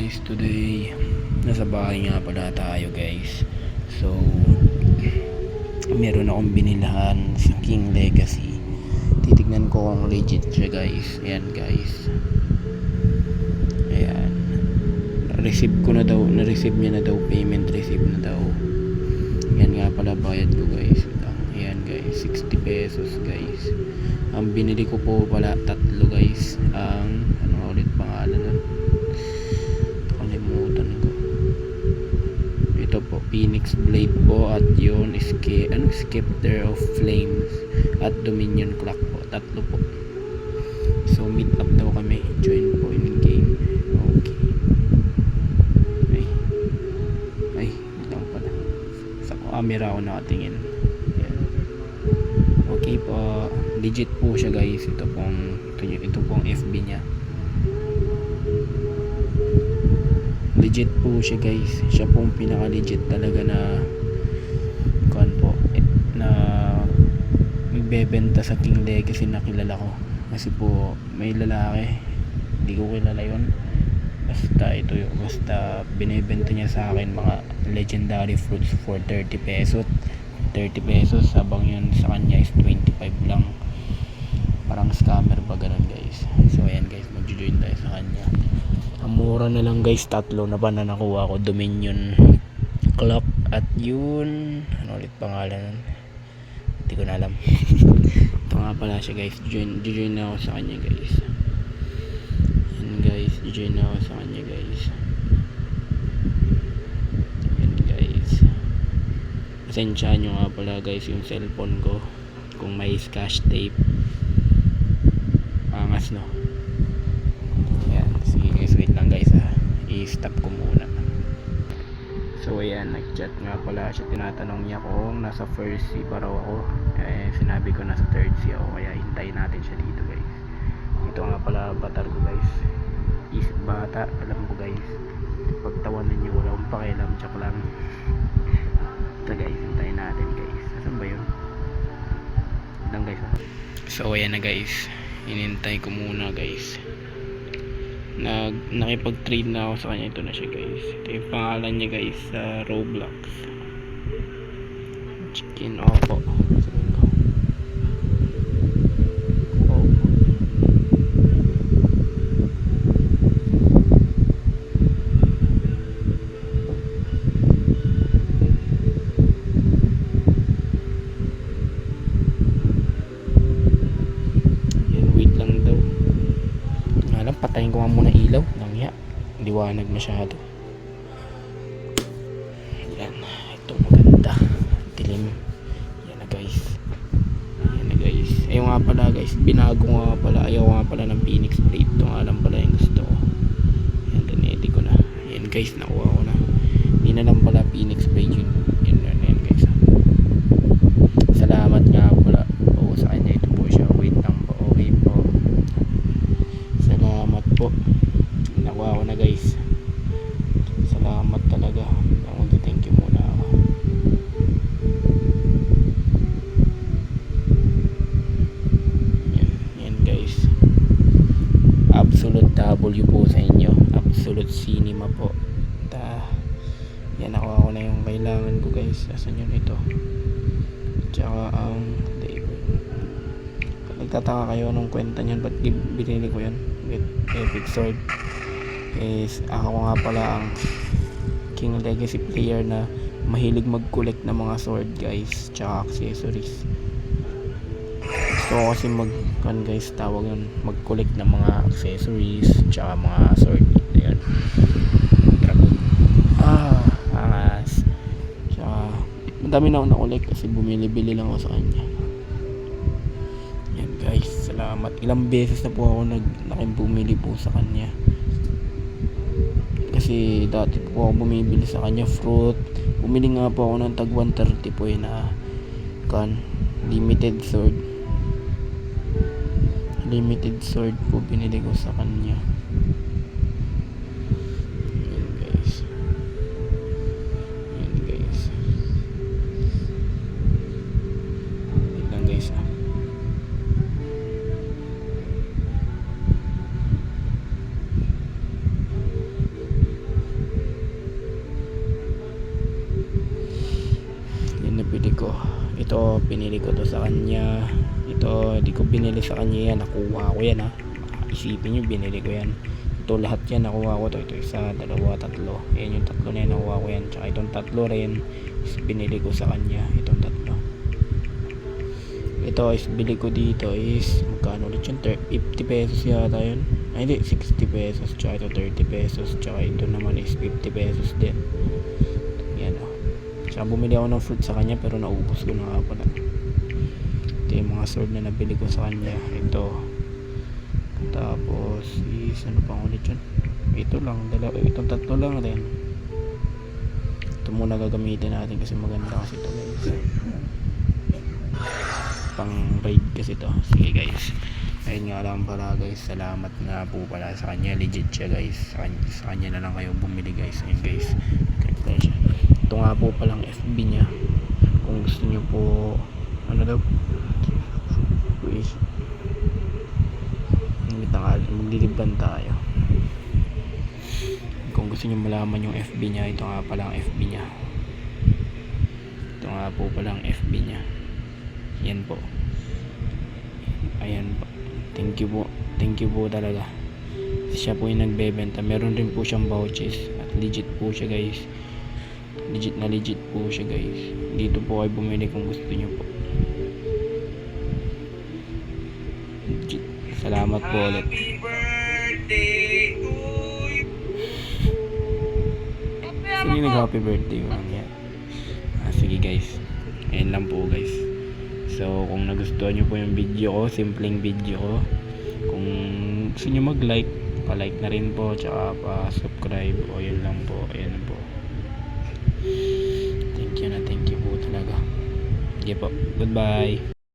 guys, today nasa bahay nga pala tayo guys. So meron akong binilhan sa King Legacy. Titignan ko kung legit siya guys. Ayan guys. Ayan. Na-receive niya na daw, payment receive na daw. Ayan nga pala bayad ko guys. Ayan guys, 60 pesos guys. Ang binili ko po pala tatlo guys. Ang ano ulit pangalan nun? Kalimutan ko. Ito po, Phoenix Blade po, at yun Scepter of Flames at Dominion Clock po. Tatlo po. So meet up daw kami. Join po in game. Okay. Ay, lang pala. Sa camera ako nakatingin. Yan. Okay po. Legit po siya guys. Ito pong FB niya. Legit po siya guys. Siya pong pinaka legit talaga na na magbebenta sa King Legacy na kilala ko. Kasi po may lalaki, hindi ko kilala yun. Basta binibenta niya sa akin mga legendary fruits for 30 pesos habang yun sa kanya is 25 lang. Parang scammer ba ganun guys. So ayan guys, mag-join tayo sa kanya. Ang mura na lang guys, tatlo na ba na nakuha ko. Dominion Clock at yun, ano ulit pangalan nun? Hindi ko na alam. Ito nga pala siya guys. Join na ako sa kanya guys. Yan guys, join na ako sa kanya guys. Yan guys. Pasensya nyo nga pala guys yung cellphone ko kung may scotch tape. Angas no. Yan, sige guys, wait lang guys ha. I-stop ko muna. So ayan, nag-chat nga pala siya. Tinatanong niya kung nasa first sea pa raw ako. Sinabi ko nasa third sea ako, kaya hintayin natin siya dito guys. Ito nga pala avatar ko guys. Isip bata, alam ko guys. Pagtawanan niyo, wala akong pakialam, tsak lang. Ito guys, hintayin natin guys. Asan ba yun? Lang guys ha. So ayan na guys, hinintay ko muna guys. Nakipag-trade na ako sa kanya. Ito na siya guys. Ito yung pangalan niya guys sa Roblox. Chicken Opo. Patayin ko nga muna ilaw langya, liwanag masyado. Yan, ito maganda, dilim. Yan na guys. Ayaw nga pala guys, binago nga pala. Ayaw nga pala ng Phoenix Blade. Ito nga lang pala yung gusto ko. Yan, dinedi ko na. Yan guys, nakuha ko na. Hindi na lang pala Phoenix Blade yun. Yan guys. Salamat nga pala po sa kanya. Ito po siya. Wait lang po. Okay po. Salamat po. Nakuha ko na guys. Salamat talaga. Thank you muna ako. Yan guys. Absolute W po sa inyo. Absolute cinema po. Yan, nakuha ko na yung kailangan ko guys. Asan yun ito? Tsaka ang nagtataka kayo anong kwenta niyan, ba't binili ko yan with Epic Sword. Is ako nga pala ang King Legacy player na mahilig mag-collect ng mga sword guys, tsaka accessories. Gusto ko kasi guys, tawag yun, mag-collect ng mga accessories tsaka mga sword. Ayan, angas. Tsaka madami na ako na-collect kasi bumili-bili lang ako sa kanya. Yan guys, salamat. Ilang beses na po ako bumili po sa kanya. Kasi dati po ako bumibili sa kanya fruit. Bumili nga po ako ng tag 130 po yun na limited sword po binili ko sa kanya. Yan guys. Wait lang guys ha. Ito pinili ko to sa kanya. Ito di ko binili sa kanya yan, nakuha ko yan ha. Isipin nyo binili ko yan. Ito lahat yan nakuha ko to. Ito isa, dalawa, tatlo. Yan yung tatlo na yan nakuha ko yan. Tsaka itong tatlo rin is binili ko sa kanya. Itong tatlo. Ito is bili ko dito is magkano ulit yun? 50 pesos yata yun. Ay hindi, 60 pesos. Tsaka ito 30 pesos. Tsaka ito naman is 50 pesos din. Yan o. Tsaka bumili ako ng fruit sa kanya pero naubos ko na nga pala. Ito yung mga sword na nabili ko sa kanya. Ito. Tapos is ano pang ulit yun? Ito lang, itong tatlo lang rin. Ito muna gagamitin natin kasi maganda kasi ito guys. Pang raid kasi ito. Sige guys, ayun nga lang pala guys, salamat nga po pala sa kanya, legit siya guys. Sa kanya na lang kayo bumili guys. Ayun guys, ito nga po palang FB nya kung gusto nyo po ano daw guys, maglilibban tayo. Kung gusto nyo malaman yung FB nya, ito nga palang FB nya. Ito nga po palang FB nya. Yan po. Ayan po. Thank you po talaga. Siya po yung nagbebenta. Meron rin po siyang vouchers. At legit po siya guys. Legit po siya guys. Dito po kayo bumili kung gusto nyo po. Legit. Salamat po ulit. Happy birthday to you. Sige nag-happy birthday ko lang yan. Sige guys. Ayan lang po guys. So kung nagustuhan nyo po yung video ko, simpleng video ko, kung gusto nyo mag-like, pa-like na rin po, tsaka pa-subscribe, o yun lang po. Ayan po. Thank you po talaga. Sige po, goodbye.